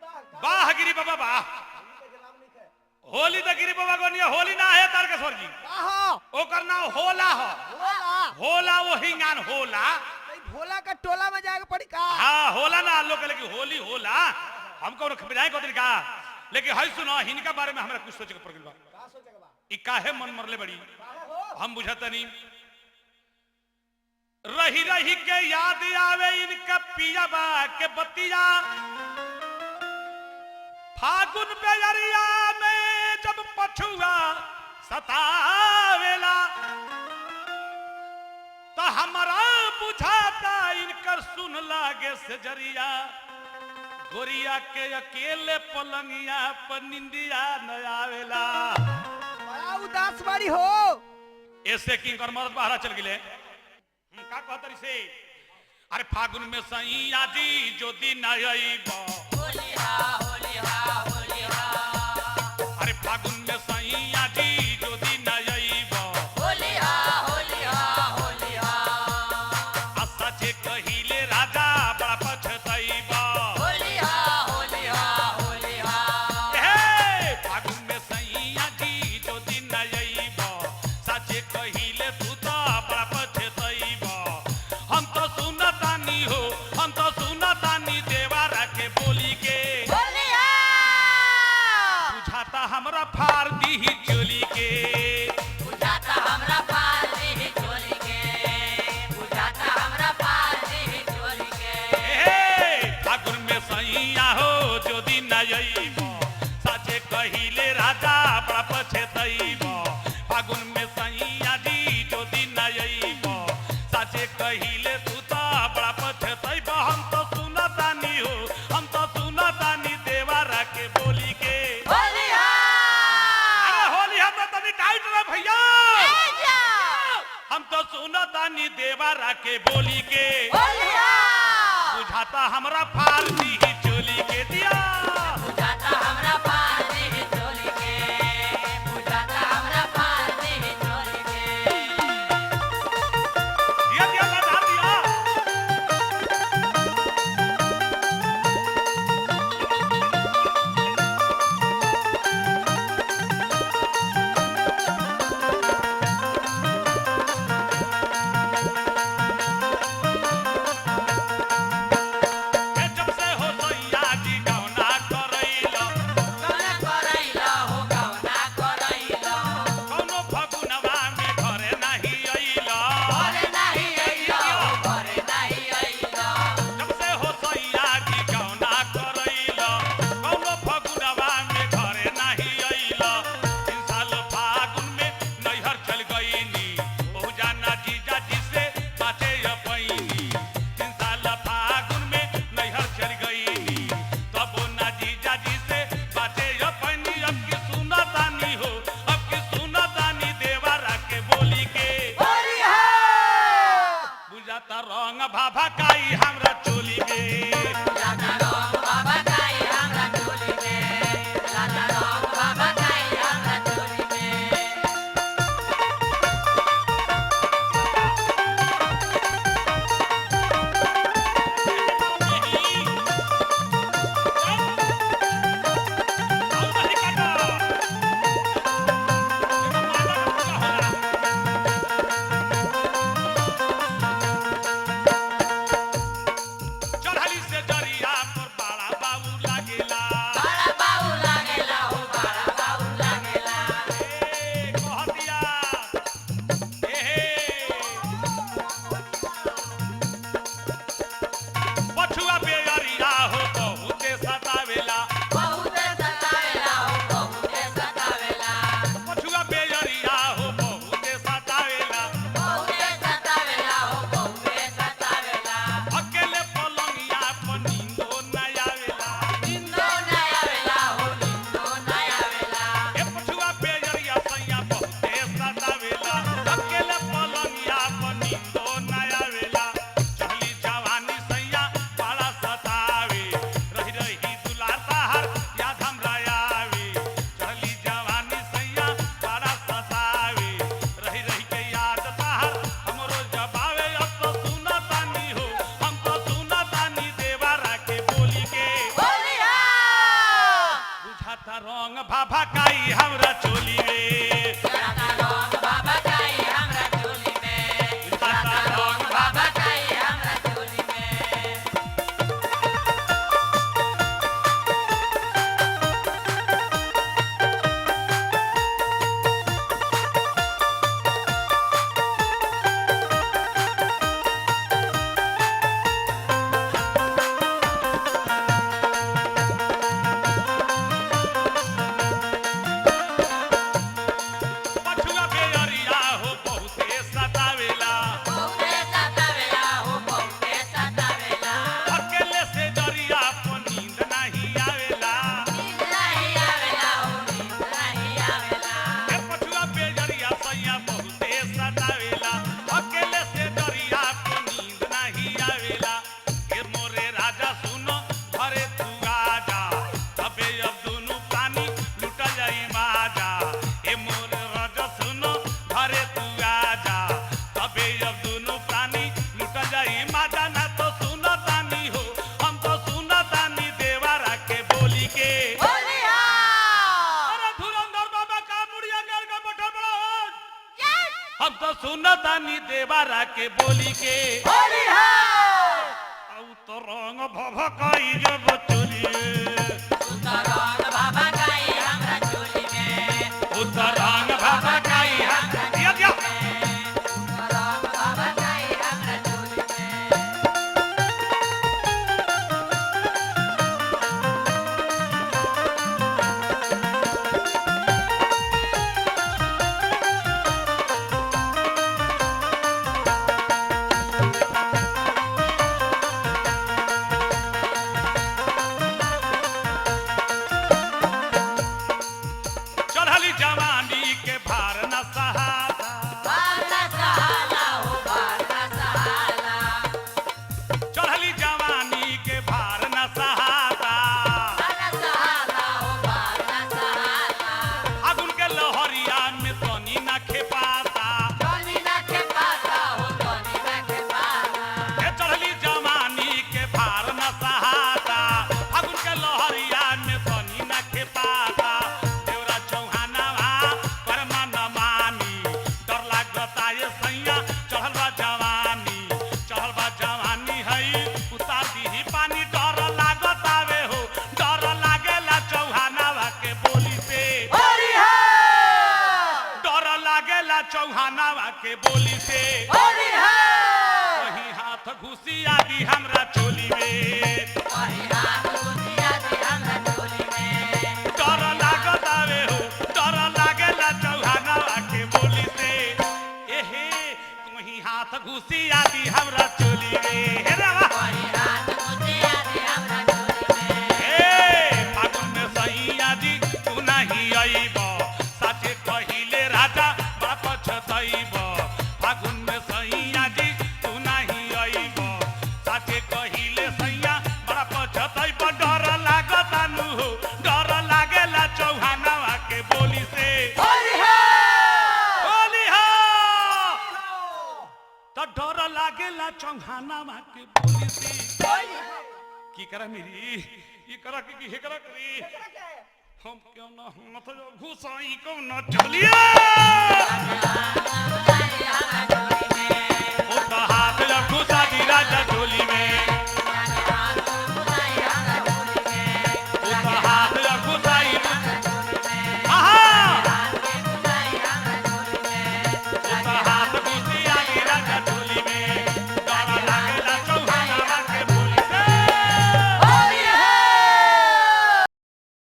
वाह गिरी बाबा वाह। होली तो गिरी बाबा को नहीं होली ना है तारकेश्वर जी ओकर नाम होला हो होला वो हिंगान होला भोला का टोला में जाके पड़ी का हाँ होला ना लोग कहले कि होली होला हमको खबराए को का लेकिन हई सुनो हिनका बारे में हमरा कुछ सोचे के पड़ गइल बा ई काहे मन मरले बड़ी हम बुझतनी रही रही के याद आवे इनका पिया बा के बतिया फागुन बेजरिया में जब पछुआ सतावेला तो हमारा बुझाता इनकर सुन लागे से जरिया गोरिया के अकेले पलंगिया पर निंदिया न आवेला बड़ा उदास बारी हो ऐसे की कर मरद बाहर चल गिले का कहतरी से अरे फागुन में सैया जी जो दिन आईबो अरे फागुन में सैया जी जो दिन आईबो आशा जे कहिले राजा बड़ा पछताईबो फागुन में सैया जी जो दिन आईबो साचे कहिले तू तो बड़ा पछताईबो हम तो सुनतानी हो हम तो सुनतानी देवारा के बोली के बुझाता हमरा फार दी चोली के फागुन में सैया हो जो दिन आईबो साचे कहिले राजा बड़ा पछताईबो फागुन में सैया जी जो दिन आईबो साचे कहिले तू तो बड़ा पछताईबो हम तो सुनतानी हो हम तो सुनतानी देवारा के बोली के अरे होली हम तो तनी टाइट रे भैया हम तो सुनतानी देवारा के बोली के बुझाता हमरा फारसी ही चोली के दिया दिया दिया लगा दिया जब से हो सैया जी गौना भाभाकाई हमरा चोली रे ज्यादा रंग बाबा काई हमरा चोली में ज्यादा रंग बाबा काई हमरा चोली में पछुआ बेअरिया हो बहुते सतावेला बहुते सतावेला हो बहुते सतावेला अकेले से डरिया को नींद नहीं आवेला नींद नहीं आवेला हो नींद नहीं आवेला ए पछुआ बेअरिया सैया बहुते सतावेला अकेले से डरिया को नींद नहीं आवेला ए मोरे राजा सुनो घरे तू आजा तबे अब दोनों पानी लुट जाई माजा ए मोरे राजा सुनो घरे तू आजा तबे अब दोनों पानी लुट जाई माजा ना तो सुनो तानी हो हम तो सुनो तानी देवारा के बोली के बोलिया अरे धुरंधर बाबा का मुड़िया कर के बैठल बड़ा हो हम तो सुनो तानी देवारा के बोली के बोलिया औ तो रंग भभकाई जब चलिए उतरंग बाबा काई हमरा चोली में उतरंग भभकाई हमरा दिया दिया उतरंग बाबा काई हमरा चोली में चढ़ली जवानी के भार न सहाता बाला सहाला हो बाला सहाला चढ़ली जवानी के भार न सहाता बाला सहाला हो बाला सहाला फागुन के लहरिया में तनी न खेपाता टोनी ना के पाता हो टोनी ना के पाता ए चढ़ली जवानी के भार न सहाता फागुन के लहरिया में तनी न खेपाता देवरा चौहानवा परमा न मानी डर लागता ये सैया चढ़ल बा जवानी है उतार दीही पानी डर लागतावे हो डर लागेला चौहानवा के बोली से बोलिया डर लागेला चौहानवा के बोली से बोलिया वही हाथ घुसिया दी हमरा चोली में वही हाथ घुसिया दी हमरा चोली में डर लागतावे हो डर लागेला चौहानवा के बोली से एहे वही हाथ घुसिया दी हमरा चोली में हे रे वाह वही हाथ घुसिया दी हमरा चोली में ए फागुन में सैया जी तू नहीं आईब साचे कहिले राजा बाप छतईब फागुन में सैया जी तू नहीं आईब साचे कहिले सैया बाप छतईब डर लागता नु हो डर लागेला चौहानवा के बोली से बोलिया बोली हो तो डर लागेला चौहानवा के बोली से की करा मेरी ये करा कि हे करा करी हम क्यों ना हाथ जो घुसाई को ना चलिए हमरा